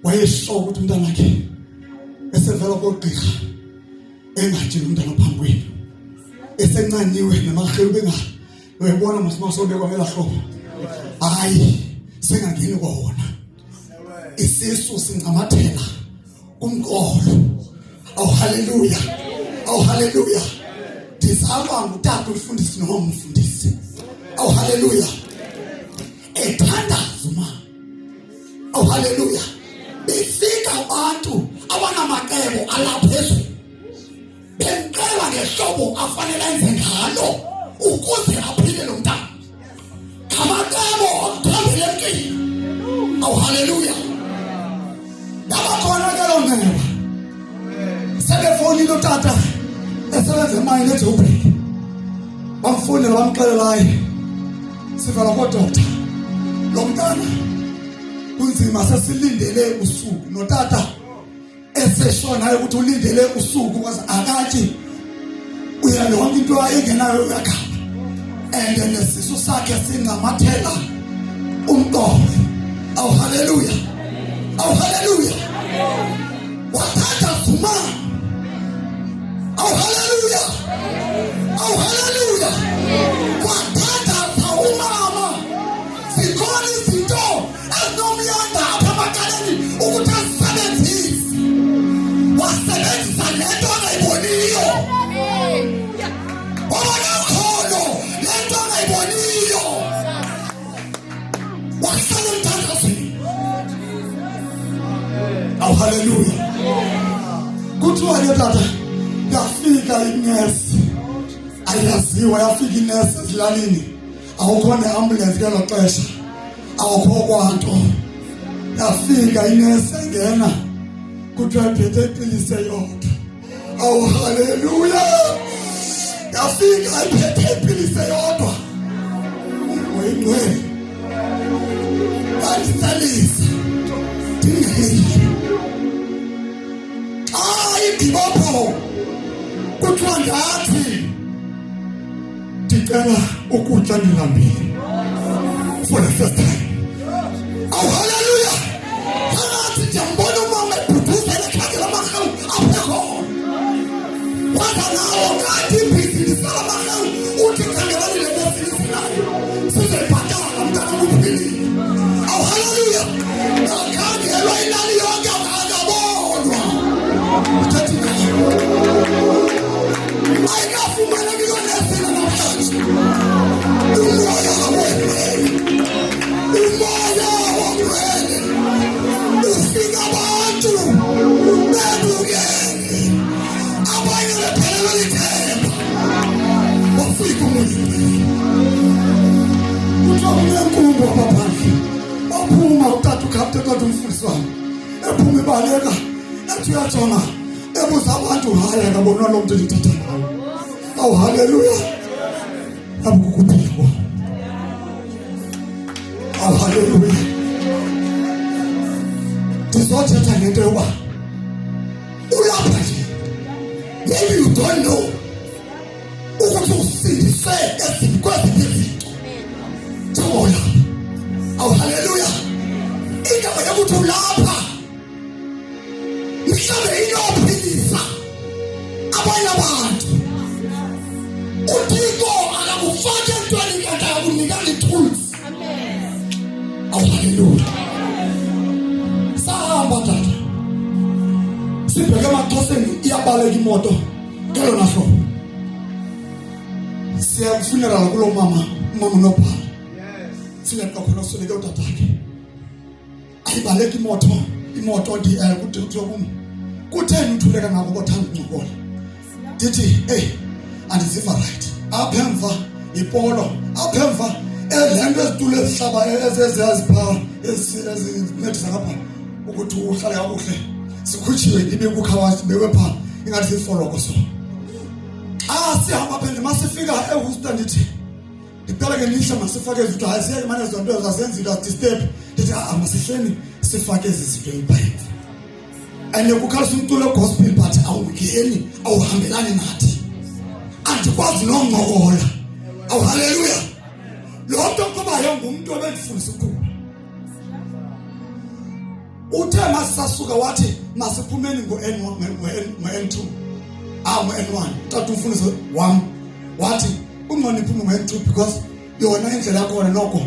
wayesho ukuthi umntana wakhe esevela kogqirha engatshela umntana phambi kwenu esencanyiwe namahewu benga uyabona masimasonde kwamela hlobo hayi sengangeni kwona isisu singamathela kumqolo. Hallelujah. Hallelujah. Ndizama ngutata ufundisi noma umfundisi. Hallelujah. Ethandaza ma. Hallelujah. Befika abantu abanamacebo alaphezulu. Bemcela ngehlobo afanele enze ngalo ukuze aphile lo mntana. Amacebo akuthambile empini. Hallelujah. Nabakhona ke lo neba. Sebefoni lo tata esebenza emayini eJoburg. Bamfonela bamxelela hayi sivela kodokta lo mntana kunzima sesilindele usuku notata eseshona ukuthi ulindele usuku kwaze akathi uyalo yonke into ayengenayo uyakhamba and nesisu sakhe singamathela umqolo. Hallelujah. Hallelujah. Wathatha zuma. Hallelujah. Hallelujah. Wathatha umama zikhona izinto ezinomyanda apha emakaleni ukuthi asebenzise. Wasebenzisa lento angayiboniyo. Wabona khona lento angayiboniyo. Wasala umthandazo. Hallelujah. Kuthiwa ke tata yafika inesi ayaziwa yafika inesi ezilalini awukhona ambulance ngelo xesha awukho kwanto yafika inesi engena kuthiwa iphethe ipilisi yodwa. Hallelujah. Yafika iphethe ipilisi yodwa oyingwe ayisalisa Ibopho kuthiwa ngathi ndicela ukutya ngilambile for the first time. Hallelujah. Ngathi ndiyambona umama ebhuduzela ekhangela amahawu apha khona. Waza nawo ngathi ibhizinisi lamahawu uthi khangelani le bhizinisi nayo sizayibhatala mntana kuphilile. Hallelujah. Akhangelwa ilali yonke akabonwa. Ayikafumana ngiyonezela namhlanje. Umoya wamwele. Ufika abantu bebukele. Abanye bephelelwa lithemba. Wafika umoya. Kuthiwa kunenkumbi abaphandle. Waphuma utata ukapte kodwa umfundisi wami. Ephuma ibaleka. Ethi uyathona. Ebuza abantu hayi akabonwa lo muntu lithatha ngayo. Hallelujah. Abukuphila. Hallelujah. Ndizothetha ngento yoba ulapha nje. Maybe you don't know ukuthi usindise ezikwezi izinto. Thola. Hallelujah. Indaba yokuthi ulapha mhlawumbe inophilisa abanye abantu. Uthixo akakufake entweni kanti akakunika i-tools. Amen. Hallelujah. Sahamba tata. Sibheke emaXhoseni iyabaleka imoto ngelo nahlo. Siya funeral kulo mama nophala. Yes. Sileqa khona soleke utatakhe. Ayibaleka imoto ndi kuthiwa kutheni uthuleka ngabo bothanda uncokola. Ndithi hey andiziva right. Apha emva ipolo apha emva lento ezitule ezihlaba ezezazipha ezincedisa ngapha ukuthi uhlale kakuhle. Sikhutshiwe ibe kukhawashi bewepha ingathi ifoloko so. Sihamba phela masifika eHouston ndithi iqala ke nihla masifake izinto hayi manje zonto ezazenzile disturb ndithi masihleni sifake izinto ezibayini. And ukukhalisa umculo gospel but awungeni awuhambelani nathi. Andikwazi nongokola. Hallelujah. Lo muntu okubayo ngumuntu obefundisa ukuba. uthe masasuka wathi masiphumeni ngo-N2 ngo-N1 utata umfundisi wami wathi ungqona iphume ngo-N2 because yona indlela yakhona noko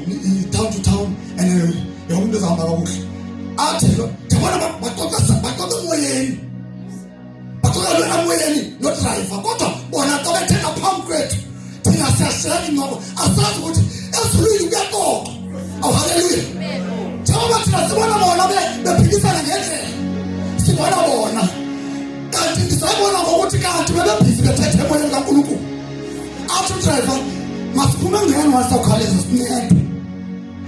town to town and yonke into ezihamba kakuhle. Athi jabona baxoxa emoyeni, baxoxa emoyeni no driver kodwa bona xa bethenga phambi kwethu thina siyashela ingqondo asazi ukuthi ezulwini kuyaxoxa. Awu haleluya. Njengoba thina sibona bona bephikisana ngendlela sibona bona kanti ndisabona ngokuthi kanti bebebhizi bethethe emoyeni kaNkulunkulu. Athi driver masiphume ngene wasakhaleza sincede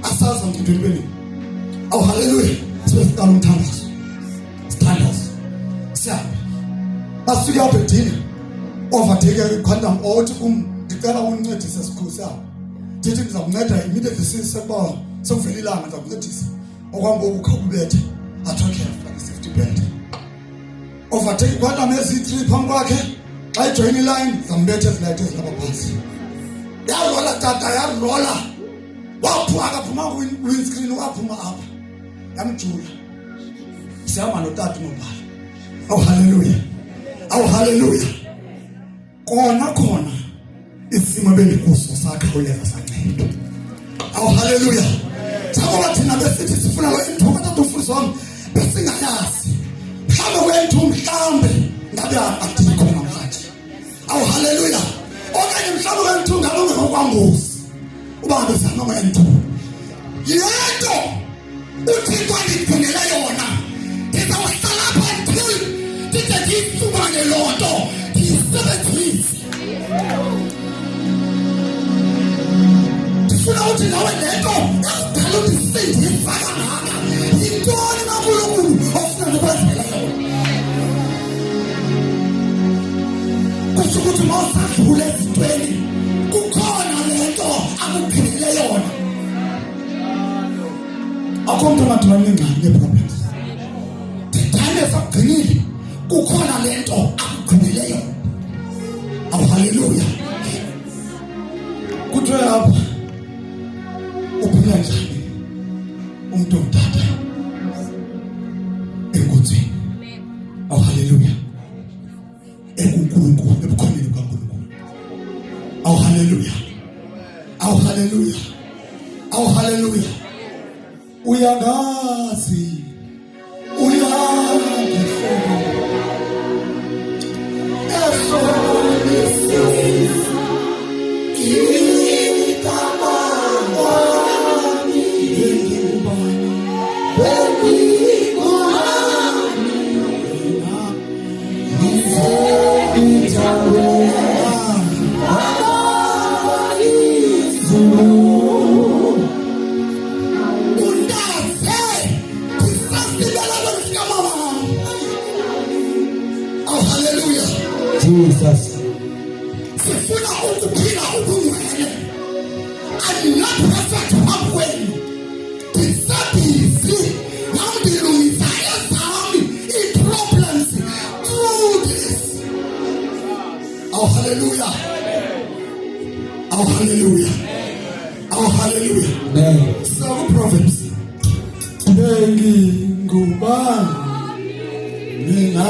asazi ngidweni beni. Awu haleluya. Siqala umthandazo sithandaza siyabe basuke apha edina overtake ikhondom othi ngicela unincedise sikhulu sabo ndithi ngizakunceda immediately siseba sokuvela ilanga ngizakuncedisa okwangoku ukhawubethe athoke afake safety belt overtake ikhondom ezi3 phambi kwakhe xa ijoin line zambethe ezilayite ezilapha phansi yarola tata yarola waphuma akaphuma windscreen waphuma apha yamjula siyama notata umbala. Awu haleluya. Awu haleluya. Khona isimo belikuso sakhe uyeza sanceda. Awu haleluya. Sakuba thina besithi sifuna lo-N2 tata umfundisi wami besingayazi mhlawumbe kwe-N2 mhlawumbe ngabe akudikho namhlanje. Awu haleluya. Okanye mhlawumbe kwe-N2 ngabe ungekwangozi uba ngabe sihanqa N2 yento uthixo angigcinele yona ndizawuhlala until ndide ndiyifumane loo nto ndiyisebenzise. Ndifuna uthi nawe le nto yakudala undisindifaka ngaka yintoni kaNkulunkulu ofuna ndikwenzele yona. Kusho ukuthi uma usadlula ezintweni kukhona le nto akugcinele yona. Akho mntu amadibane ngani problems. Thethane sakugcinile kukhona le nto akugcinileyo. Awu haleluya. Kuthiwe apha uphila njani umuntu omdala enkonzweni. Awu haleluya. EkuNkulunkulu ebukhoneni bukaNkulunkulu. Awu haleluya. Awu haleluya. Awu haleluya. Uyangazi Jesus. Sifuna ukuphila ubungcwele. I'm not perfect halfway. Disability. Nangilungisa ezami i-problems through this. Oh hallelujah. Oh hallelujah. Oh hallelujah. Amen. So Proverbs. Bengi ngubani mina.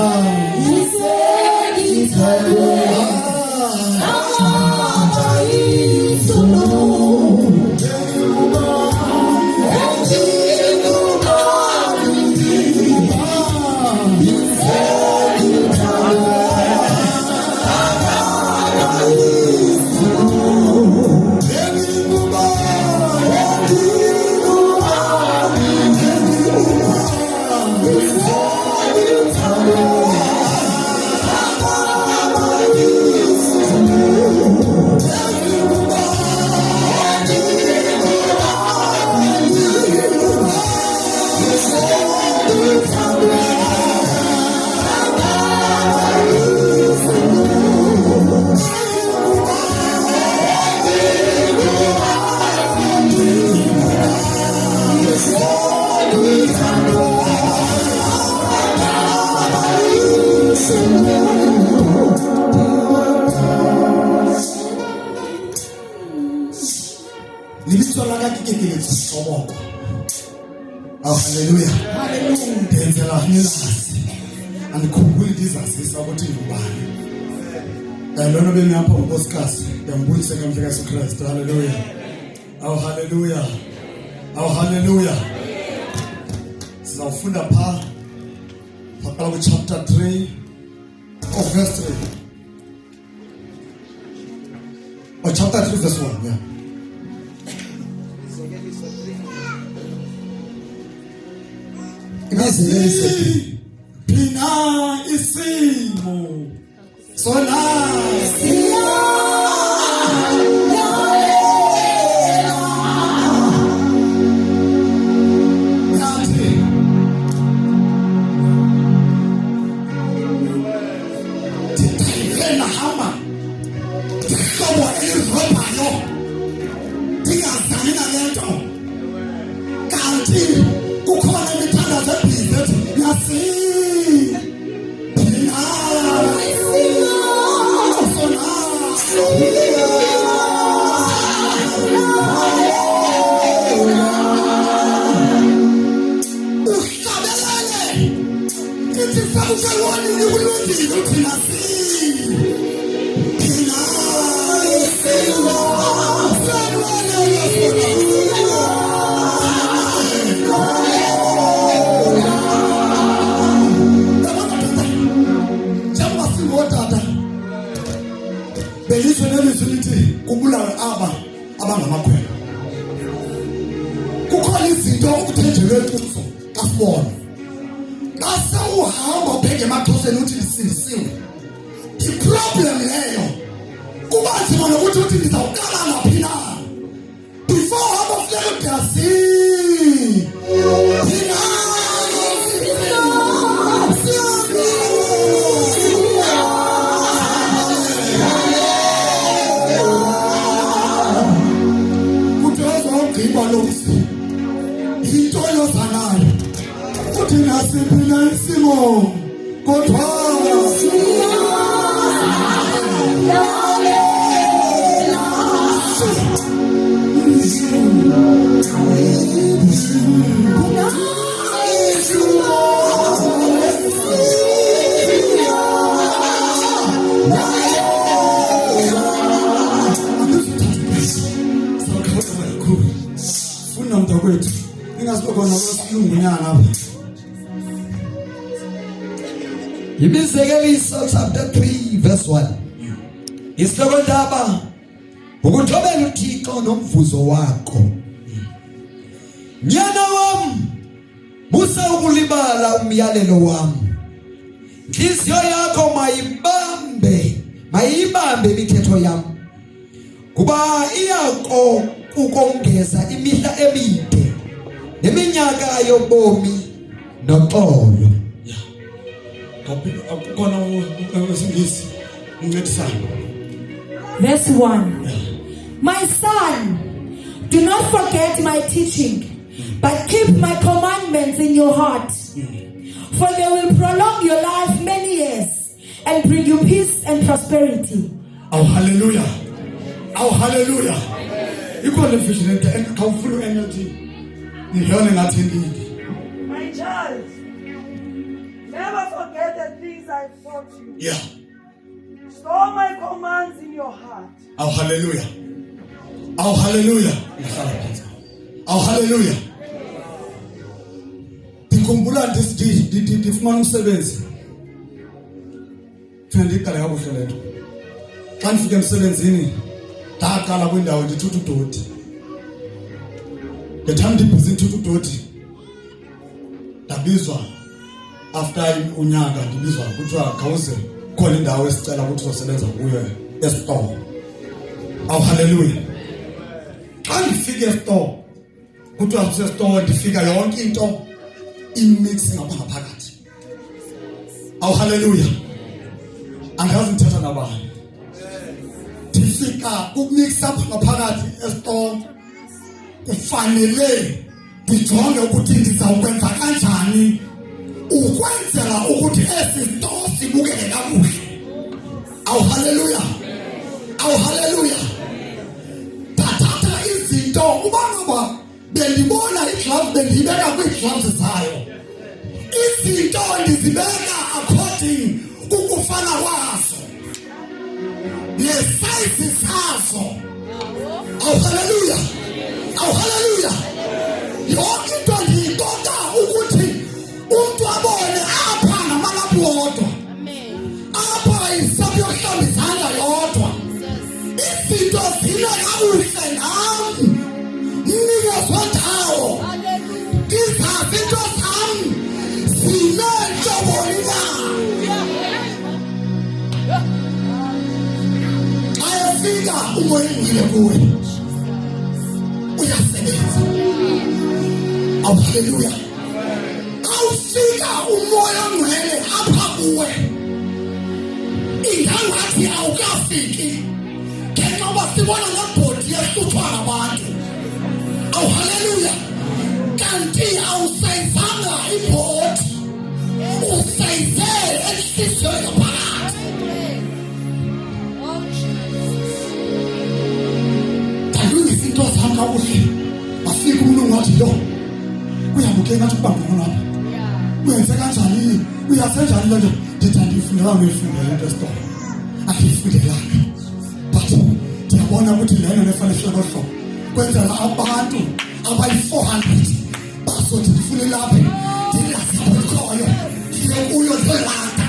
Oh hallelujah. Hallelujah. Denzela ngilazi. Andikhumbuli ndizazisa ukuthi ngubani. Lona bemi apha unkosikazi, ngiyambulisa ke mfikazi Christ. Hallelujah. Oh hallelujah. Oh hallelujah. Sizawufunda phaqala ku chapter 3 of verse 3. Or chapter 3 verse 1, yeah. Pina isimo sona Imizekeliso chapter 3 verse 1. Isihloko ndaba ukuthobela uThixo nomvuzo wakho. Nyana wami, musa ukulibala umyalelo wami. Inhliziyo yakho mayibambe imithetho yami. Kuba iyako ukongeza imihla emide neminyaka yobomi noxolo. Verse 1. My son, do not forget my teaching, but keep my commandments in your heart. For they will prolong your life many years and bring you peace and prosperity. Oh hallelujah. Oh hallelujah. Ikhona vision and kawufuna energy. Ngiyona ngathi ndini. My child, never forget the things I taught you. Yeah. Store my commands in your heart. Oh hallelujah. Oh hallelujah. Oh hallelujah. Ngikhumbula ndifumana umsebenzi. Ndiqala kabuhle lento. Xa ndifika emsebenzini, ndaqala kwindawo ndithutha udoti. Ngethanda ndibhizi ndithutha udoti. Ndabizwa after unyaka ndibizwa kuthiwa khawuze khona indawo esicela ukuthi uzosebenza kuyo esitolo. Oh hallelujah. Xa ndifika esitolo kuthiwa kusesitolo ndifika yonke into imix ngapha ngaphakathi. Oh hallelujah. Angazi ngithatha nabani. Ndifika ukumix apha ngaphakathi esitolo kufanele ndijonge ukuthi ndizawukwenza kanjani ukwenzela ukuthi esi sitolo sibukeke kakuhle. Oh hallelujah. Oh hallelujah. Tathatha izinto uba ngaba bendibona igloves bendiyibeka kwiigloves zayo. Izinto ndizibeka according kukufana kwazo nesize sazo. Oh hallelujah, oh hallelujah. Yonke into ndiyibona ukuthi umuntu abone apha ngamalaphu wodwa, apha isabyohlamba izandla yodwa. Izinto zile kakuhle nami mnikeza ndawo izazi into zami zinenhlobonina. Ayafika umoya engcwele kuwe uyasebenza. Oh hallelujah. Awufika umoya ongcwele apha kuwe ingangathi awukafiki ngenxa yoba sibona ngebhodi yehluthwa ngabantu. Oh hallelujah. Kanti awusayizanga ibhodi, usayize enhliziyo yaphakathi. Talungisa into zami kakuhle, bafika umlungu wathi lo uyabukeka ngathi ukuba ngcono lapha. Uyenze kanjani? Uyasenjani le nto? Ndithi andiyifundela ngiyifundela into esitolo. Akiyifundelanga. But ndiyabona ukuthi lena nefanele hlobo kwenzela abantu abayi-400 bazothi ndifune lapha ndingasikhoyo ndiye kuyo zelanda.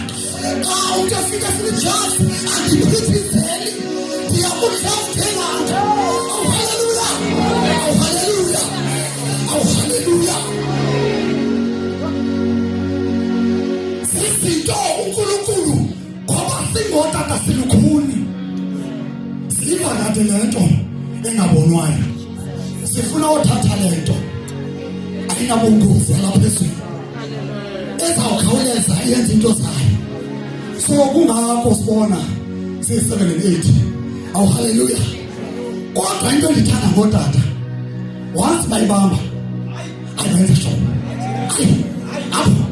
Umntu afika silijazi andiphithizeli ndiyakuhlawuthelanga. Oh hallelujah, oh hallelujah, oh hallelujah. Zizinto uNkulunkulu ngoba singotata silukhuni ziva kade lento engabonwayo. Sifuna uthatha lento ayinabungozi lapha phezulu ezawukhawuleza yenza into zayo. So kungakho sibona siyi-7 and 8. Oh hallelujah. Kodwa into endithanda ngotata, once bayibamba ayenza sho apho,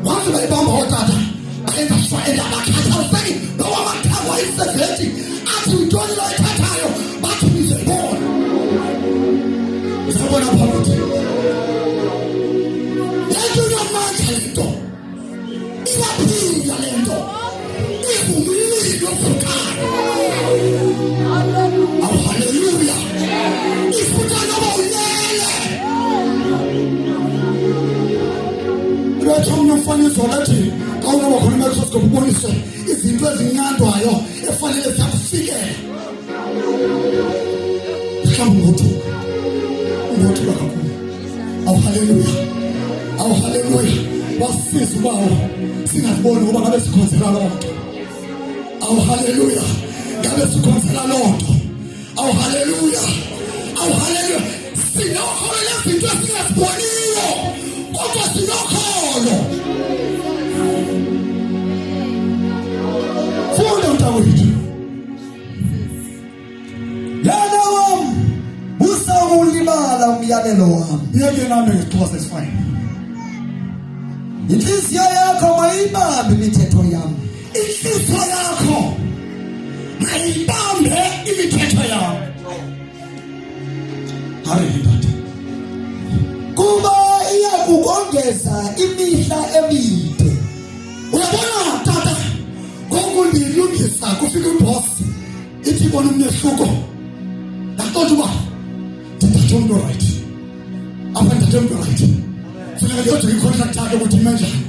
once bayibamba otata bayenza sho endabakhathaliseki noba mathabo ayi-70 athi yintoni lo ethathayo bathi nizebona. Uzabona phakathi lento yamandla, lento iyaphila, lento ivumilile ofukayo. Oh hallelujah. Ifuka noba ulele retha umnumfaniso lethi xa unoba khona imicroscope ubonise izinto ezinyandwayo efanele ziyakufikela. Mhlawumbi ngothuka kakhulu. Oh hallelujah, oh hallelujah. Wasisiza ubawo singaziboni ngoba ngabe sikhonzela loo nto. Oh hallelujah, ngabe sikhonzela loo nto. Oh hallelujah, oh hallelujah. Sinokholo lezinto esingaziboniyo kodwa sinokholo. Funda mntakwethu. Yana wami usawulibala umyalelo wami. Yeke nami ngesixhosa sesifine. Inhliziyo yakho mayibambe imithetho yami. Inhliziyo yakho mayibambe imithetho yami. Hallelujah. Kuba iyakukongeza imihla emide. Uyabona tata, ngokundilungisa kufika iboss ithi bona umehluko. Ndaxoxa uba ndithathe umntu right. Apha ndithathe umntu right. Funeka ndiyodwa i-contract yakhe ukuthi ime njani.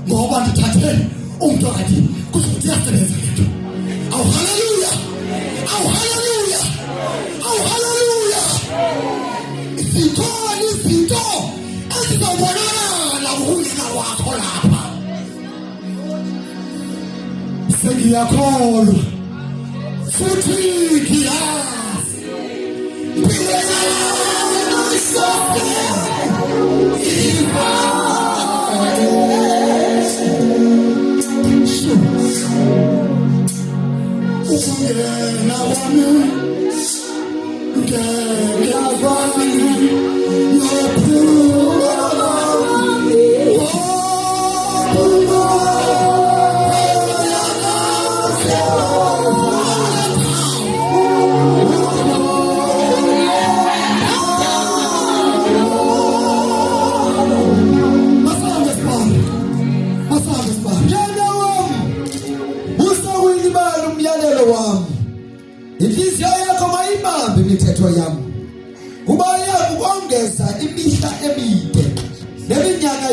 Ngoba ndithathe umntu right kuzokuthi iyasebenza le nto. Oh hallelujah, oh hallelujah, oh hallelujah. Zikhona izinto ezizobonakala ngokungena kwakho lapha. Sengiyakholwa futhi ngiyazi impilo yami isonke ukungena kwami ngena kwami nophuma lami.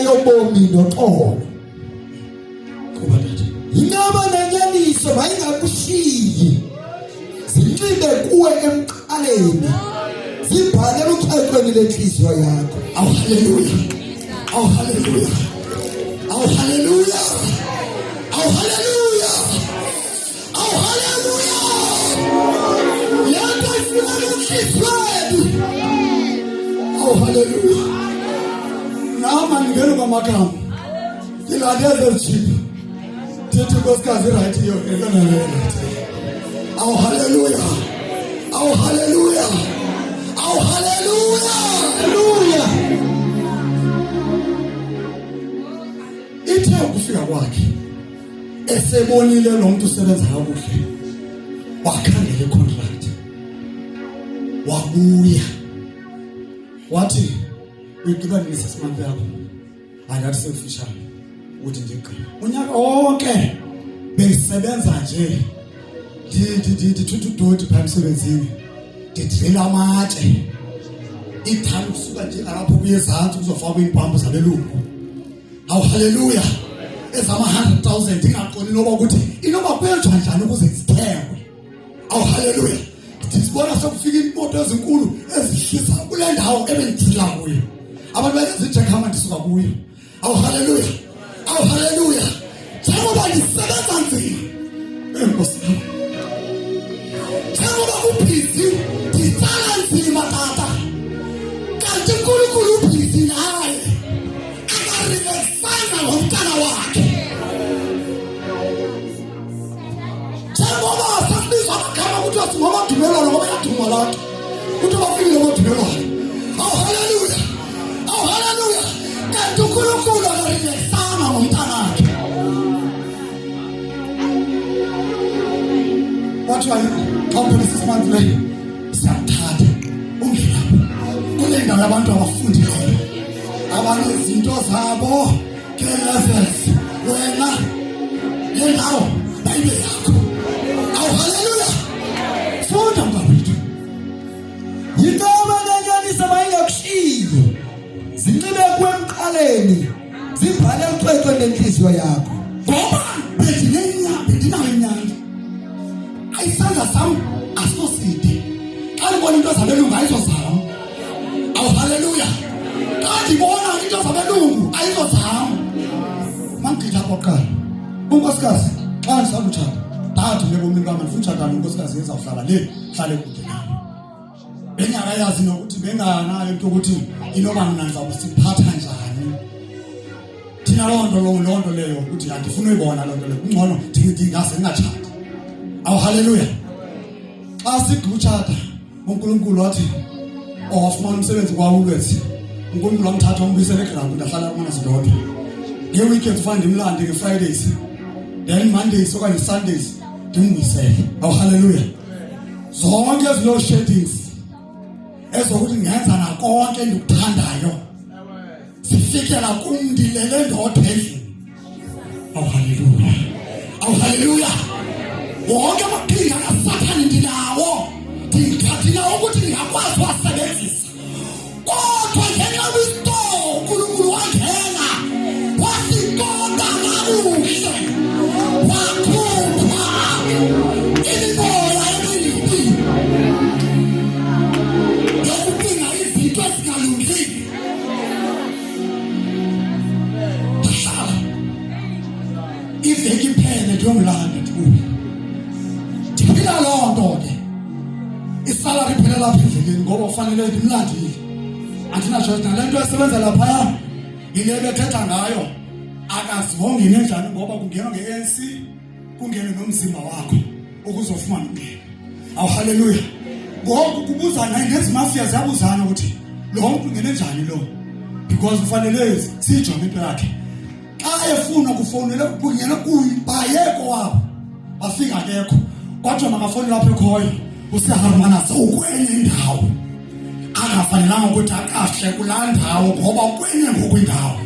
yobomi noxolo. Kuba tata. Inyama nenyaniso mayingakushiyi. Zinxibe kuwe emqaleni. Zibhale uxhexweni lenhliziyo yakho. Aw hallelujah. Aw hallelujah. Aw hallelujah. Aw hallelujah. Aw hallelujah. Yanda ifuna ukufred. Aw hallelujah. Nama ngelo kwamakama. Iladeze chip. Tithi nkosikazi right here ekana lena. Aw hallelujah. Aw hallelujah. Aw hallelujah. Hallelujah. Ithe ukufika kwakhe esebonile lo muntu usebenza kakuhle wakhangela icontract wabuya wathi uyigiba nini sesimanje yakho angathi sekufishana uthi ngigqina unyaka wonke bengisebenza nje ngithuthu doti phambi emsebenzini ngidrila amatshe ithanda kusuka nje lapho kuyezantsi kuzofakwa impampu zabelungu. Aw hallelujah. Ezama 100,000 ingaqoni noba ukuthi inoba kwenziwa njani ukuze zithengwe. Aw hallelujah. Sibona sokufika imoto ezinkulu ezihlisa kule ndawo ebengithila kuyo. Abantu bayazijekhama ndisuka kuyo. Aw hallelujah. Aw hallelujah. Njengoba ndisebenza nzima. Enkosi yami. Njengoba ubhizi nditsala nzima tata. Kanti uNkulunkulu ubhizi naye. Akarilesana ngomntana wakhe. Njengoba sasibizwa amagama ukuthi asingoba dumelwano ngoba yaduma lakhe. Ukuthi bafike ngoba dumelwano. Aw hallelujah. Aw hallelujah. Kanti uNkulunkulu akarilesana ngomntana wakhe. Wathiwa xawuphela sesimanje leyo siyathatha ungena kule ndawo yabantu abafundileyo abanezinto zabo kelazes wena le ndawo bayibe yakho. Aw hallelujah. Funda mfowethu. Inyama nenyaniso mayingakushiyi. Zinxibe kuwe emqaleni. Zibhale uxhexweni lenhliziyo yakho. Ngoba bendinayo inyanga ayisandla sami asoside xa ndibona into zabelungu ayizozama. Aw hallelujah. Xa ndibona into zabelungu ayizozama. Mangigqitha koqala unkosikazi xa ndisakutshata ndathi nebomini bami ndifuna utshata nonkosikazi ezawuhlala le hlale kude nami. Bengakayazi nokuthi benganayo into ukuthi inoba mna ndizawusiphatha njani. Thina loo nto leyo ukuthi andifuna uyibona loo nto leyo kungcono ndingase ndingatshati. Aw hallelujah. Xa sigqutshata uNkulunkulu wathi wafumana umsebenzi kwaUlwezi. uNkulunkulu wamthatha wambuyisela eGrabhu ndahlala kuManasidoda. Ngeweekend ufana ndimlande ngeFridays. Then Mondays okanye Sundays ndimbuyisele. Aw hallelujah. Zonke ezilow sheddings ezokuthi ngenza nakonke endikuthandayo sifikela kumndilele ndoda endlini. Aw hallelujah. Aw hallelujah. Wonke amaqhinga kaSathane ndinawo ndikhathina ukuthi ndingakwazi wasebenzisa kodwa ngenxa yobuStore uNkulunkulu wangena wasiqonda kakuhle wakhupha imimoya emibi yokuphinga izinto ezingalungile. Bahlala iveki iphele ndiyomlanda ndikuye. Ndiphila loo nto ke isalary iphela lapha endleleni ngoba ufanele ndimlandile. Andinatsho nale nto esebenza laphaya yile bethetha ngayo akazivongeni enjani ngoba kungena nge-ANC kungene nomzimba wakho ukuzofumana ungena. Aw hallelujah. Ngoku kubuzana ngezimafia ziyabuzana ukuthi lo muntu ungene njani lo because ufanele sijonge into yakhe. Xa efuna kufonele kungena kuyibhayeko wabo bafika kekho kodwa makafoni lapho ekhoyo useharmana sowukwenye indawo akafanelanga ukuthi akahle kulaa ndawo ngoba ukwenye ngokwindawo.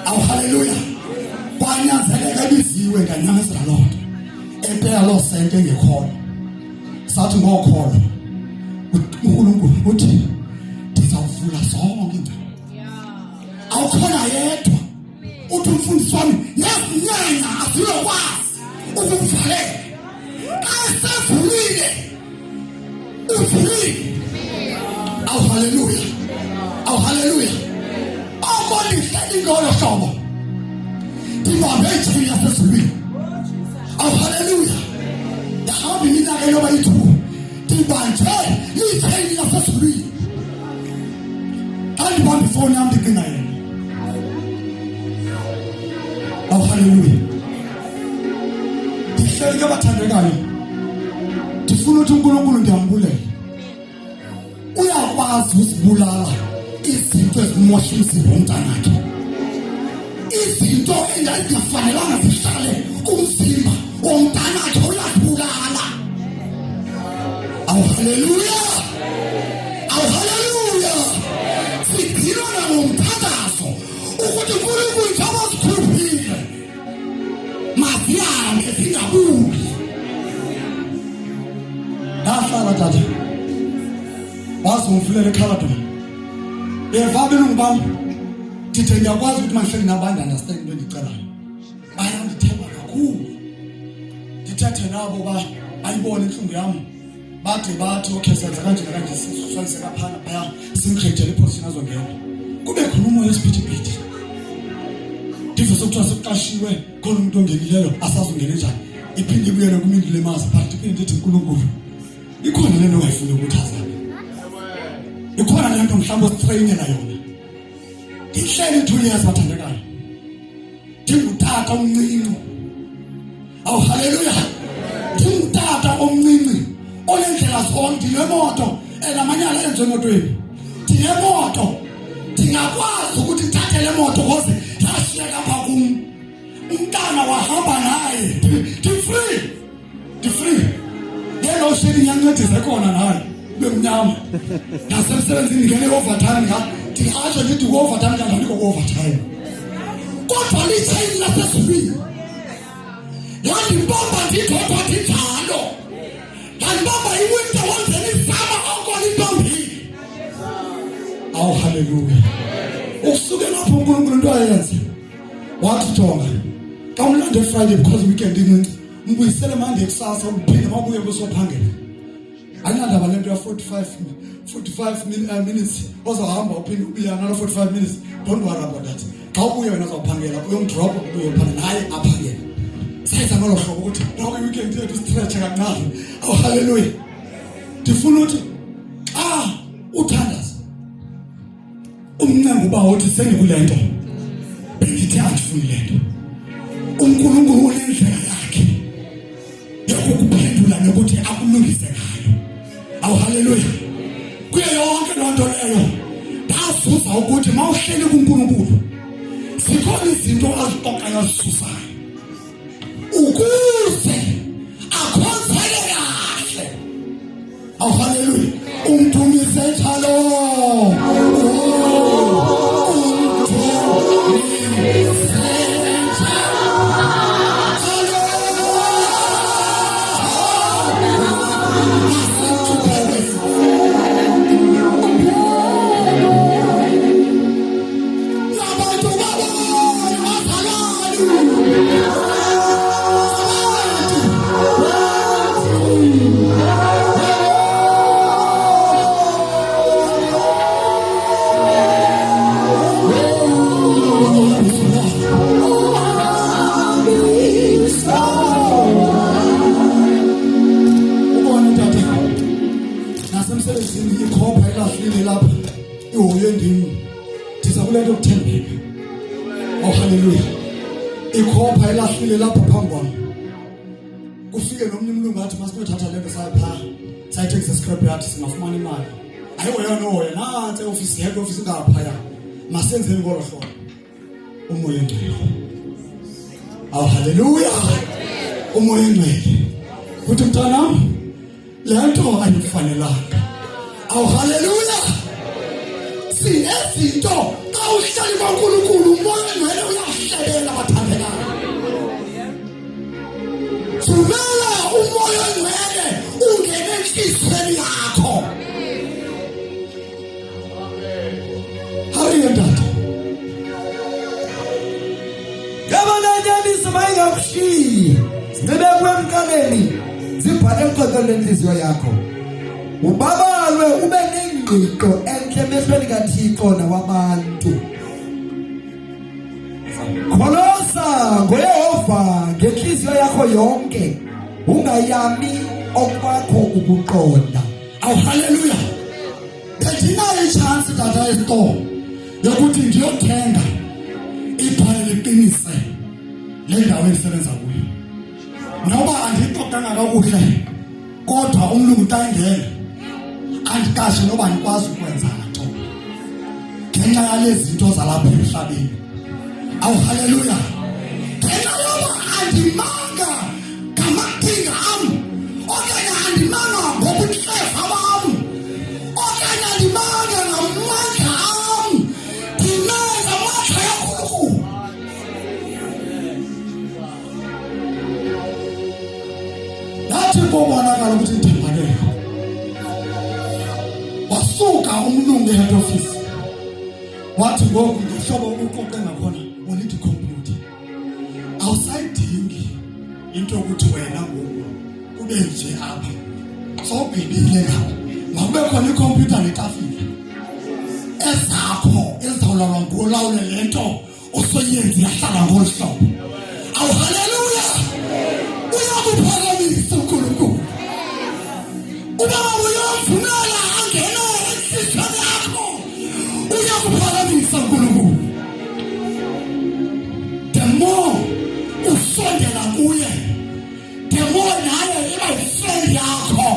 Aw hallelujah. Kwanyanzeleka ebiziwe nganyamezela loo nto empela loo sente engekhoyo. Sathi ngokholo uNkulunkulu uthi ndizawuvula zonke indawo. Awukhona yedwa uthi umfundisi wami nezinyanya azilokwazi ukukuvalela ayesavulile uvulile. Awu haleluya, awu haleluya. Lihleli ngolo hlobo ndibambe ithini yasezulwini. Awu haleluya. Yahamba iminyaka eyoba yi-2 ndibanje ithini yasezulwini. Andibambe ifoni yami ndicinga yena. Awu haleluya. Ndihleli ke bathandekayo ndifuna ukuthi uNkulunkulu ndiyambulela. Uyakwazi usibulala izinto ezimosha umzimba womntanakhe, izinto engafanelanga zihlale kumzimba womntanakhe uyazibulala. Awu haleluya, awu haleluya. Sidinwa ngomthandazo ukuthi uNkulunkulu njengoba sikhuphile masiyange singabuyi. Nahlala tata wazomfulela eKhalabha. Belungu bam ndithi ngiyakwazi ukuthi manje nginabanda understand into endicelayo. Bayandithemba kakhulu. Ndithethe nabo bayibone inhlungu yami. Bathi okay senza kanje kanje siswalise kaphana phaya simkhethele iposition azongena. Kube khona umoya esiphithiphithi. Ndive sokuthiwa sekuqashiwe khona umuntu ongenileyo asazongena njani. Iphinde ibuyele kumindlu lemazi phakathi iphinde ndithi uNkulunkulu. Ikhona lento ongayifuni ukuthaza. Ikhona lento mhlawumbe ositrainela yona. Ndihleli 2 years bathandekayo. Ndingutata omncinci. Awu haleluya. Ndingutata omncinci onendlela zonke nemoto enamanyala enze emotweni. Ndinemoto. Ndingakwazi ukuthi ndithathe le moto ngoze yashiyeka pha kum. Umntana wahamba naye. Ndi-free. Yena ushedi nyancedisa khona naye. Bemnyama nasemsebenzini ngene overtime ndingatsho ndithi ku-overtime kanti ku-overtime. Kodwa litheni lasezulwini yandibamba ndidodwa ndinjalo. Yandibamba iwinter wenzela isama onkolo intombini. Awu haleluya. Usuke lapho uNkulunkulu into ayenze wathi jonga xa umlande Friday because weekend incinci mbuyisele Monday kusasa uphinde mabuye kusophangela. Another lento ya 45 minutes ozohamba uphinde ubuya nalo 45 minutes. Don't worry about that. Xa ubuye wena uzawuphangela uyomdrop uyophangela naye aphangela. Senza ngolo hlobo ukuthi lonke weekend yethu stretch kancane. Oh haleluya. Ndifuna ukuthi uthandaza umncenga uba uthi sengikulento bengithi andifuni lento. uNkulunkulu unendlela yakhe yokukuphendula nokuthi akulungise ngayo. Awu haleluya. Kuyo yonke loo nto leyo bazuza ukuthi mawuhleli kuNkulunkulu zikhona izinto azixoxayo azisusayo ukuze akhonzele kahle. Awu haleluya. Umdumise njalo. Oh haleluya. Ikhopha elahlile lapha phambi kwami. Kufike nomnye umlungu athi masiyothatha lento sayapha. Sayithekisa scrap yathi singafumana imali. Ayiwena nansi office head office ngapha ya. Masenzeni ngolo hlobo. Umoya engcwele. Oh haleluya. Umoya engcwele. Kuthi mntana lento ayikufanelanga. Oh haleluya. Sinezinto awuhlali kaNkulunkulu umoya engcwele uyahlebela bathandekayo. Thumela umoya engcwele ungene enhliziyweni yakho. Haleluya ndaba. nenyaniso mayingakushiyi zinxibe kwemkaleni zibhale emqoqweni lenhliziyo yakho ubabalwe ube nengqiqo enhle emehlweni kaThixo nawabantu kholosa ngoYehova ngenhliziyo yakho yonke ungayami okwakho ukuqonda. Awu haleluya. Bendinayo ichance tata esitolo yokuthi ngiyothenga iphane liqinise le ndawo engisebenza kuyo. Noba andixoxanga kakuhle kodwa umlungu tangena andikashe noba ndikwazi ukwenza nto ngenxa yalezi zinto zalapha emhlabeni. Awu haleluya. Ngenxa yoba andimanga ngamaqhinga am okanye andimanga ngobutsheva bam okanye andimanga ngamandla am ndinenza amandla kakhulu. Yathi kubonakala ukuthi ndithembakele wasuka umlungu e-head office wathi ngoku ngihlobo uqoqe ngakhona ulithi computer awusayidingi into yokuthi wena ngoku ube nje apha sowubhibile lapha makube khona ikhompyutha netafile ezakho ezizawulawula ngolawule le nto usoyenzi yahlala ngolu hlobo. Awu haleluya. Uyakuphakamisa uNkulunkulu uba uyamvumela angene enhliziyweni yakho uyakuphakamisa uNkulunkulu. The more usondela kuye the more naye iba yifriend yakho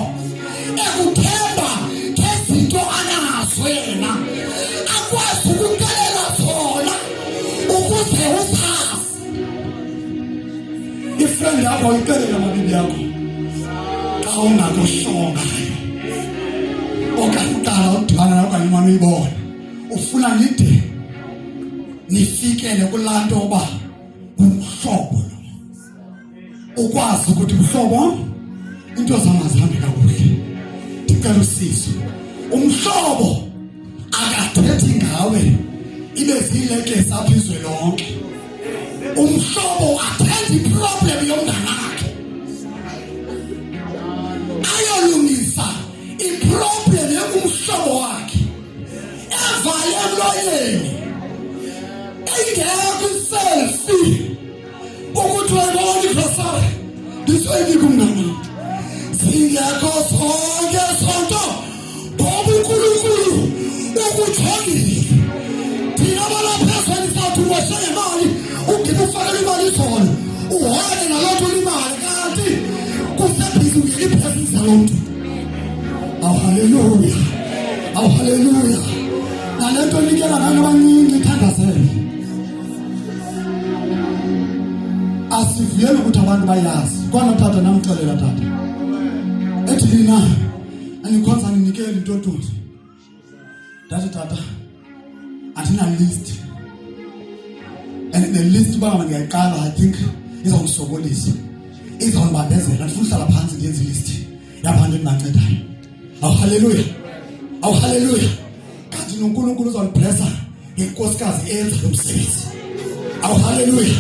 ekuthemba ngezinto anazo yena akwazi ukukuxelela zona ukuze usazi. Ifriend yakho ixelela amabibi yakho xa ungakuhlongayo okanye uqala udibana nayo okanye umane uyibona ufuna nide nifikele kulaa nto yoba umhlobo ukwazi ukuthi mhlobo into zamazihambe kakuhle ndicela usizo. Umhlobo akathethi ngawe ibe zilekesa apha izwe lonke. Umhlobo athethi iproblem yomnganakhe ayolungisa iproblem yokumhlobo wakhe evale emloyeni engekho iselfie ukuthi wayibona igrosari ndisoyinike umngane zingekho zonke sonto ngoba uNkulunkulu ukujongile. Thina balapha esithathu washe ngemali ugqiba ufakela imali izolo uhole naloo nto imali kanti kusebhizi ungena ipresence yaloo mntu. Awu haleluya. Awu haleluya. Nale nto nikela ngayo abancinci ithandazele asivuyele ukuthi abantu bayazi. Kwana tata namxelela tata ethi lina anikhonza ninikele into ntozi ndathi tata andina list and the list baba ngiyayiqala I think izawusokolisa izawubambezela ndifuna uhlala phansi ngenze list yabantu endibancedayo. Awu haleluya. Awu haleluya. Kanti noNkulunkulu uzawublessa ngenkosikazi eyenza lo msebenzi. Awu haleluya.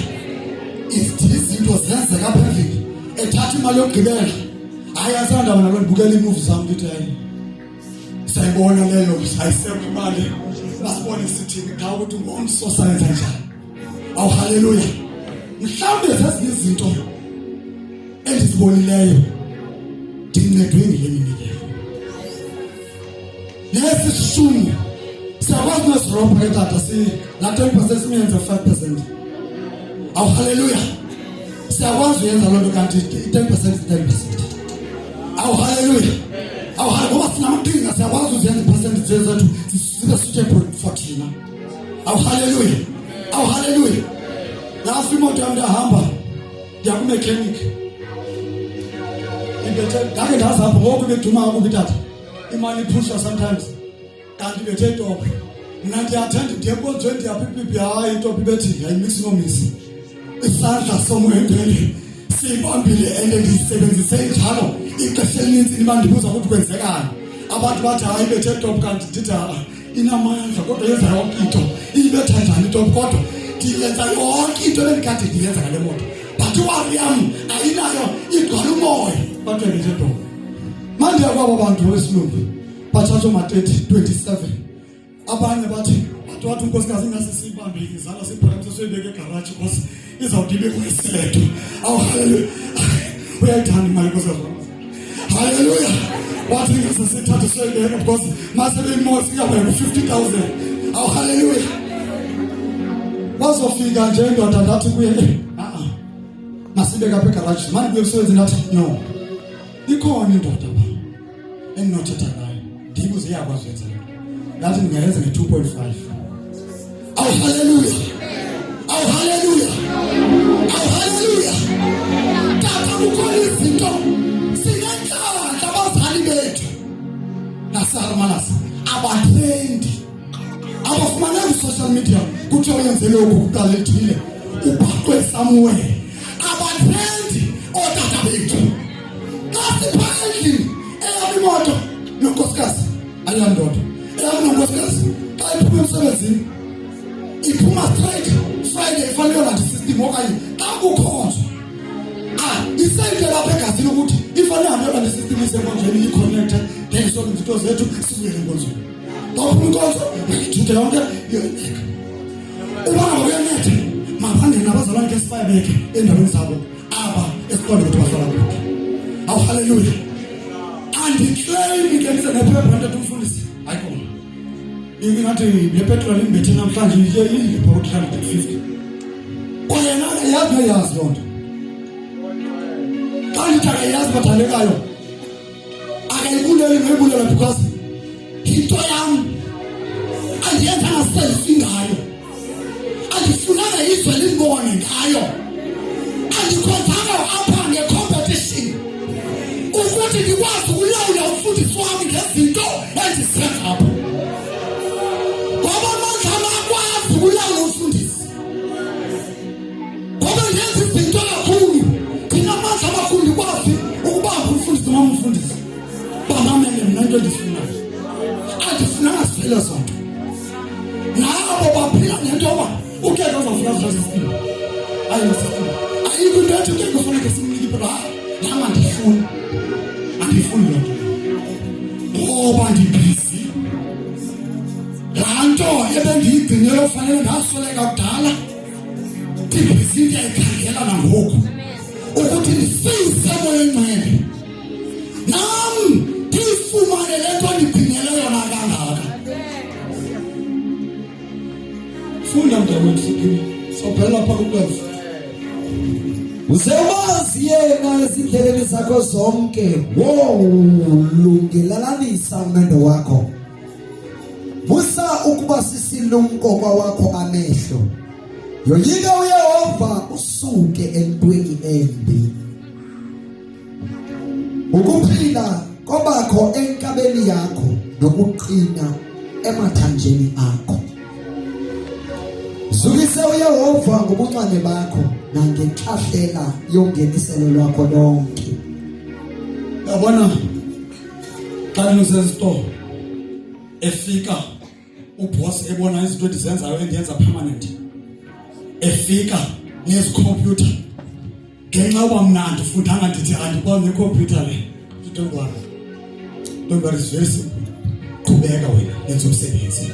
Izinto zenzeka apha endlini ethatha imali yokugqibela hayi asandaba nalo ndibukela iimuvi zam ndithi hayi sayibona leyo ayisekho imali nasibone sithini xa ukuthi ngomso sayenza njani. Awu haleluya. Mhlawumbe zezinye izinto endizibonileyo ndincedwe ngile minikelo nesi sishumi siyakwazi nosirobha etata la 10% simenze 5%. Awu haleluya. Siyakwazi uyenza loo nto kanti 10% 10%. Awu haleluya. Awu haleluya. Ngoba sinamaqhinga siyakwazi uzenza i-percentage zethu zibe suitable for thina. Awu haleluya. Awu haleluya. Last imoto yam ndahamba ndiya kumechanic ndake ndazapha ngoku beduma kakubi tata imali iphusha sometimes kanti bethe topi mna ndiyathenda ndiyekonzwe ndiyaphipipi hayi topi bethi ayimisi nomisi isandla somwendele siyibambile ende ndiyisebenzise njalo ixesha elinintsi niba ndibuza ukuthi kwenzekani. Abantu bathi hayi bethe topi kanti ndithi inamandla kodwa yenza yonke into iyibetha njani topi kodwa ndiyenza yonke into ebendikade ndiyenza ngale moto but iwari yam ayinayo igcwala umoya bathenga nje doko manje akwabo bantu wesilungu bathatha uMatethi 27 abanye bathi wathi unkosikazi ingasisibambe izala siphakathi soyibeke egarage because izawudibe kuyisileto awu haleluya uyayithanda imali nkosikazi haleluya wathi ngasisithatha soyibeke because masebe imosi ingabeka 50,000 awu haleluya bazofika nje indoda ndathi kuye masibeka apha egarage manje kuye kusebenza ndathi no ikhona indoda ba enginothetha nayo ndibuze iyakwazi ukwenza lento ngathi ngingayenza nge-2.5 awu haleluya awu haleluya awu haleluya tata kukhona izinto sinenhlanhla abazali bethu nasarmanasa abatrendi abafumaneka ku-social media kuthiwa uyenze lokhu kuqala ethile ubhaqwe somewhere abatrendi otata bethu kasiphandlini eyami imoto nonkosikazi ayilandoda eyami nonkosikazi xa iphuma emsebenzini iphuma straight Friday ifanele yolanda isystem okanye xa kukhonzwa isayide lapha egazini ukuthi ifanele hambe yolanda isystem isenkonzweni iyi-connecte then sonke izinto zethu sibuyele enkonzweni xa uphuma inkonzo uyayithuke yonke iyoyibeka ubanga kuyanetha maphandeni abazalwane ke sibayibeke endaweni zabo aba esiqonde ukuthi bahlala kuphi awu haleluya andiclaim ke ndize ne-500 umfundisi ayikhona ingathi le-petrol imbethe namhlanje iye about 150 kwayena akayazi noyazi loo nto xa ndithi akayazi bathandekayo akayibuleli noyibulela because into yam andiyenzanga selfi ngayo andifunanga izwe limbone ngayo andikhonzanga apha nge-competition ukuthi ndikwazi ukulawula umfundisi wami ngezinto endizenza apha ngoba amandla amakwazi ukulawula umfundisi ngoba ndenza izinto kakhulu thina amandla amakhulu ndikwazi ukubamba umfundisi noma umfundisi bamamele mna into endifunayo andifunanga ziphele zonke nabo baphila ngento yoba ukeka uzawufuna zazisistim ayinasistim ayikho into ethi ukeka ufuneke simnike ipela nama andifuni loo nto ngoba ndibhizi laa nto ebendiyigcinele ufanele ndasoleka kudala ndibhizi ndiyayikhangela nangoku ukuthi ndisise moyengcwele nam ndiyifumane le nto ndigcinele yona kangaka funda mntakwethu siphile sobhela pha ku-12 usewazi yena ezindleleni zakho zonke lungelalanisa umendo wakho musa ukuba sisilumko kwawakho amehlo yoyika uYehova usuke entweni embi ukuphila kobakho enkabeni yakho nokuqina emathanjeni akho zukise uYehova ngobuncane bakho nangenhlahlela yongeniselo lwakho lonke yabona xa nisesitolo efika uboss ebona izinto endizenzayo endiyenza permanent efika nezikhompyutha ngenxa yoba mna andifundanga ndithi andikwazi nekhompyutha le don't worry is very simple qhubeka wena yenza umsebenzi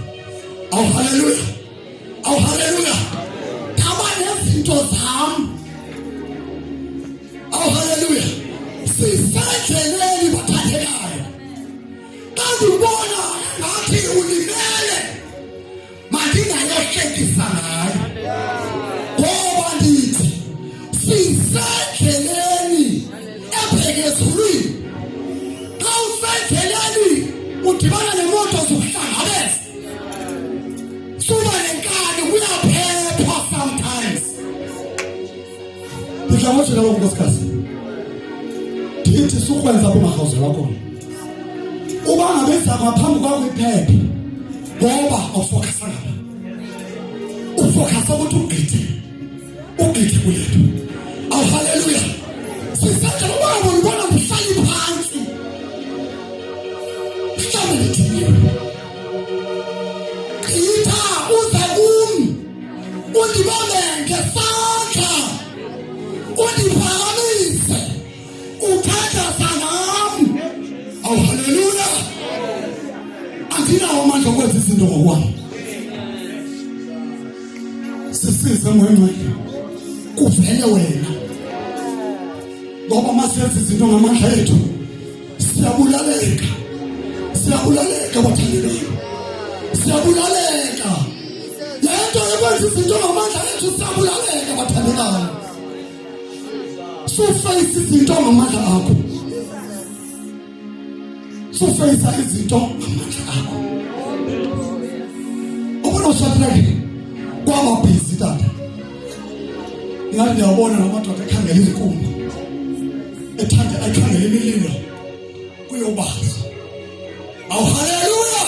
awu haleluya awu haleluya thaba nezinto zam awu haleluya sisendleleni bathandekayo ndibona ngathi ulimele mandingayohlekisa ngayo ngoba ndithi sisendleleni ebhekezulwini xa usendleleni udibana nemoto zokuhlangabeza suba nenkani kuyaphepha sometimes ndidlamotshela lokhu nkosikazi ndithi sukwenza kumarhawuzela khona uba ngabezama phambi kwakho iphepha ngoba awufokasanga ufokasa ukuthi ugqithe kulethu awu haleluya sisenzela ubaba ngibona ngihlali phansi mhlawumbe ndithini ita uze umi undibona izinto ngokwami sisize ngwengwe kuvele wena ngoba masenze izinto ngamandla ethu siyabulaleka bathandekayo siyabulaleka lento ekwenza izinto ngamandla ethu siyabulaleka bathandekayo suface izinto ngamandla akho suface izinto ngamandla akho ubona usapheke kwaba busy tata ngathi ngiyabona namadoda ekhangela izinkumbi ekhangela imililo kuyobaza awu haleluya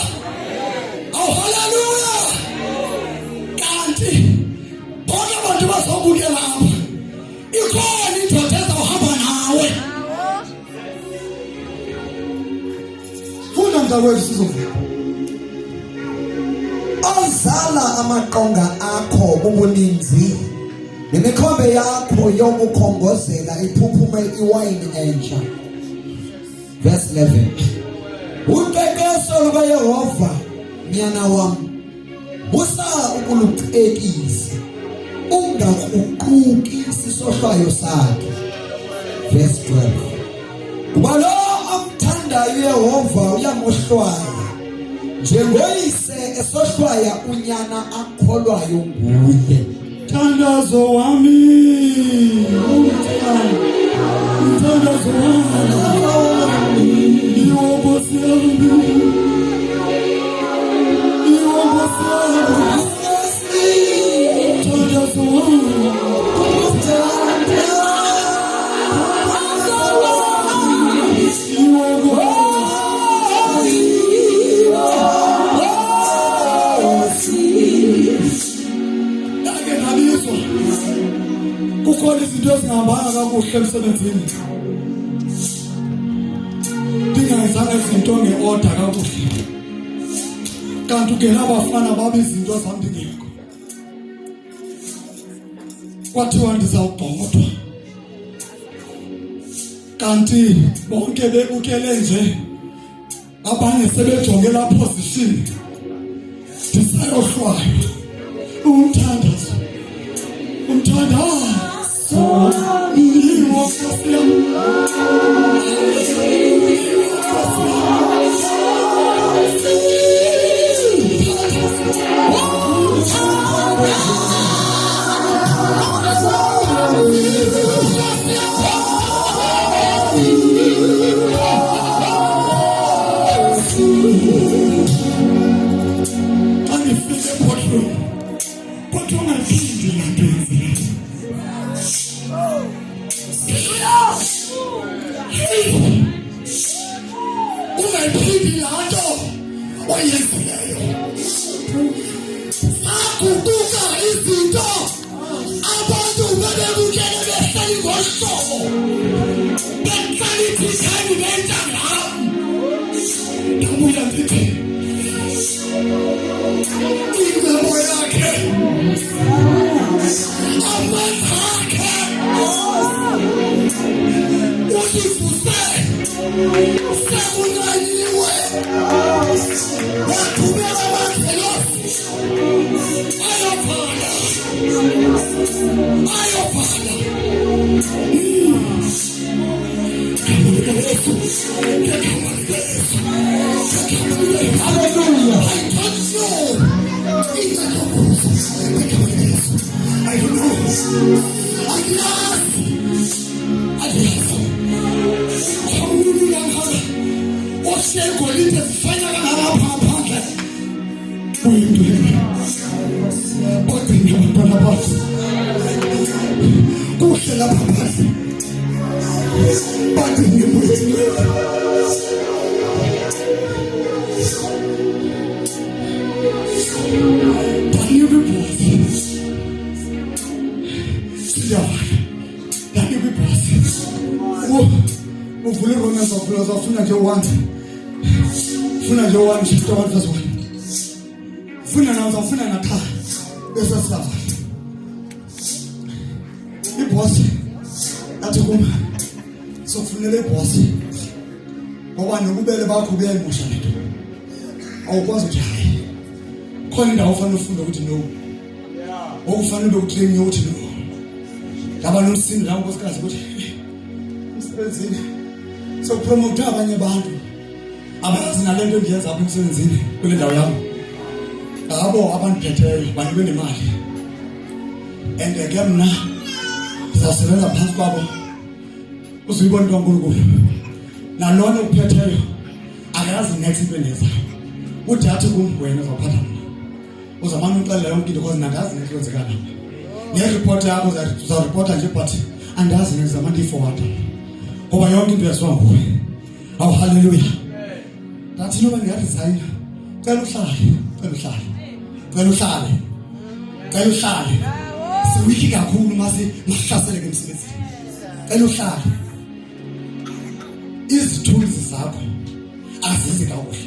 kanti bona abantu bazobukela lapha ikhona indoda ezawuhamba nawe funa mntakwethu sizovela ozala amaqonga akho ubuninzi nemikhombe yakho yokukhongozela iphuphume iwayini entsha. Verse 11. Uqeqesho lukaYehova nyana wami musa ukulucekisa ungakruquki isisohlwayo sakhe. Verse 12. Kuba lo amthandayo uYehova uyamohlwaya njengoyise esohlwaya unyana akholwayo nguye. Thandazo wami thandazo wami iwobosi thandazo kukhona izinto ezingahambanga kakuhle emsebenzini ndingayizanga izinto nge-order kakuhle kanti ungena abafana babe izinto zami ndingekho kwathiwa ndizawugxothwa kanti bonke bebukele nje abanye sebejonge la position ndisayohlwaya umthandazo uvule Romans afuna nje one chapter 1 verse 1 funa na cha bese siyava iboss athi kuma sokufunela iboss ngoba nokubele bakho kuyayimosha lento awukwazi ukuthi hayi khona indawo ufana ufunda ukuthi no okufanele ukutrain ukuthi no ngaba nomsindo la nkosikazi ukuthi umsebenzini so promote abanye abantu abazi nalento engiyenza apha emsebenzini kule ndawo yami abo abantu phetheyo banikwe nemali and ke mina sizasebenza phansi kwabo uzuyibona kaNkulunkulu nalona uphetheyo akayazi next into eneza uthi athi kumwena uzaphatha mina uzamana uxelela yonke into because nangazi next kwenzeka lapha ne-report yakho uzareport nje but andazi next zamana i-forward ngoba yonke into yasiwa nguwe awu haleluya ngathi noma ngiyaresign cela uhlale siwiki kakhulu masihlaseleke emsebenzini cela uhlale izithunzi zakho azizi kakuhle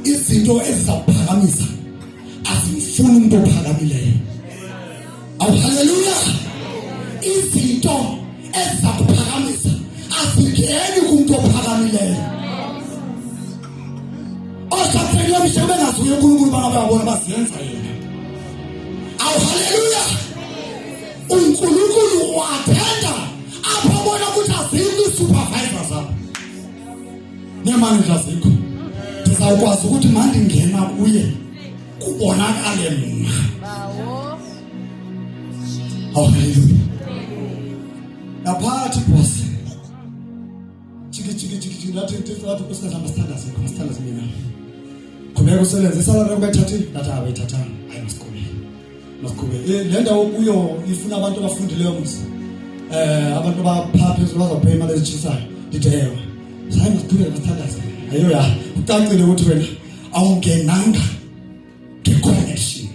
izinto ezizakuphakamisa azimfuni umuntu ophakamileyo awu haleluya izinto ezizakuphakamisa azingeni kumuntu ophakamileyo osaphelele umsebenzi uye uNkulunkulu bangabona basiyenza yena awu haleluya uNkulunkulu wathenda apho bona ukuthi azikho supervisors apha nemanagers zikho ndizawukwazi ukuthi manje ngena kuye kubonakale mina awu haleluya naphathi boss chiki ngathi kusasa mastanda mina khona usebenza salary bethathi data abethathana hayi masikube le ndawo kuyo ifuna abantu abafundileyo mse abantu abaphaphe bazopay imali ezichisayo ditewe hayi masikube mastanda ayo ya ucacile ukuthi wena awungenanga ngeconnection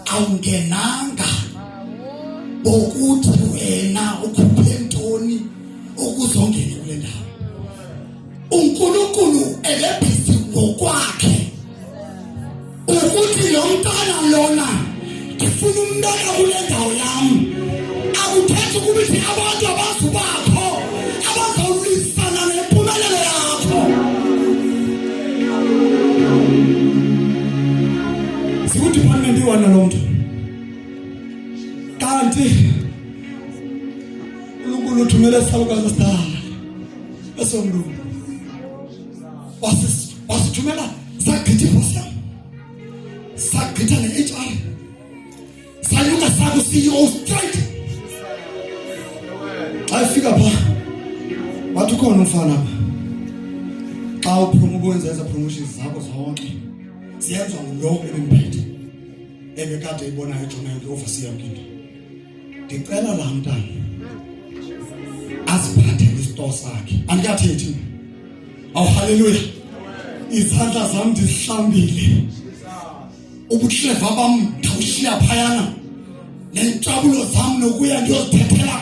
awungenanga ukuthi wena ukhuphe ntoni ukuzongena kule ndawo uNkulunkulu elebhisi ngokwakhe ukuthi lo mntana lona ngifuna umntana kule ndawo yami akuthethi ukuthi abantu abazubakho abazawulisana nempumelelo yakho sikudepartment iwana lo mntu kanti uNkulunkulu uthumele isalukazi star esomlungu wasithumela sagqithi posta sagqitha ne-HR sayuka saku-CEO straight xa ifika pha wathi ukhona umfana xa ukwenza eza promotions zakho zonke ziyenzwa ngulo ebemphethe ebekade ibona ejonayo nge-overseer yamkinto ndicela laa mntana aziphathele isitoro sakhe andikathethi awu haleluya izandla zami ndizihlambile ubuhleva bam ndawushiya phayana nentshabulo zam nokuya ndiyozithethela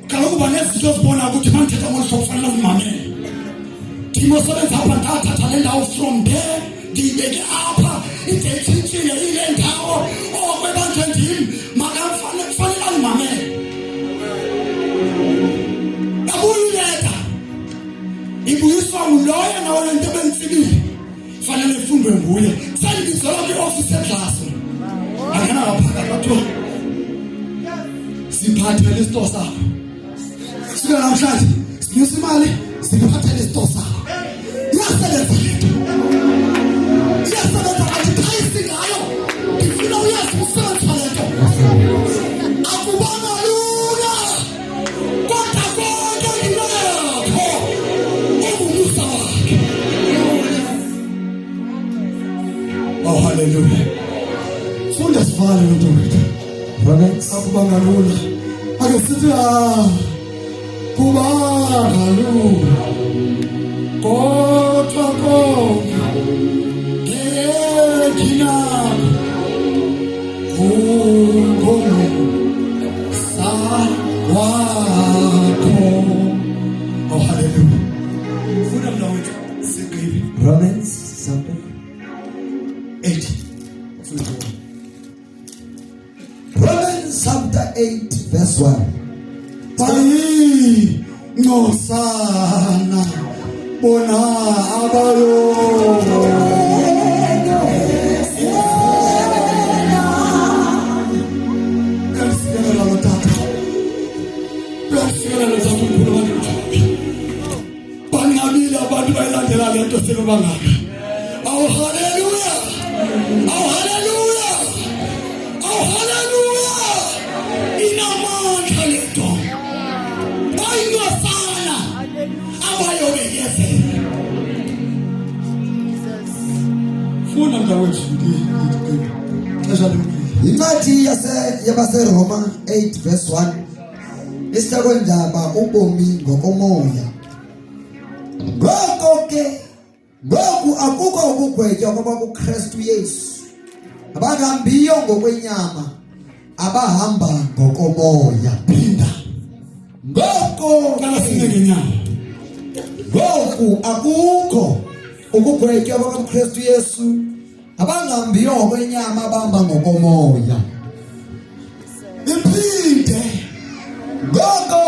kaloku banezinto ezibona ukuthi mandithetha ngolu hlobo kufanele uzimamele ndimosebenza apha ndathatha le ndawo from there ndiyibeke apha ide itshintshile ile ndawo okwebanje ndim kufanele andimamele yabuyileta ibuyiswa nguloyo nawo le nto ebenzibile fanele ifundwe nguye sendibizelwa kwi-ofisi edlasi angena ngaphakathi bathiwa siphathele isitoro sakho sika namhlanje sinyusa imali siphathele isitoro sakho iyasebenza lento iyasebenza kathi ngayo ndifuna uyazi umsebenzi walento akubanga lula kodwa konke into yakho ungumusa wakhe oh haleluya funda sivale lento wethu akubanga lula ake sithi kubanga lula kodwa konke ngekina oh hallelujah funda mnawethu sigqibe Romans chapter 8 Romans chapter 8 verse 1. Bayi ngosana bona abayo ubukhosini obangaka. Awu haleluya. Awu haleluya. Awu haleluya. Inamandla lento. Ayingafana. Abayobekeze. Funa mntakwethu ngiyicela. Xesha lomkile. Incwadi yabaseRoma 8 verse 1 isihloko indaba ubomi ngokomoya. Ngoko ke ngoku akukho ubugwetya ngoba kuKristu Yesu abangahambiyo ngokwenyama abahamba ngokomoya. Phinda. Ngoko Qala singe ngenyama. ngoku akukho ubugwetya ngokuKristu Yesu abangahambiyo ngokwenyama abahamba ngokomoya. Iphinde. Ngoko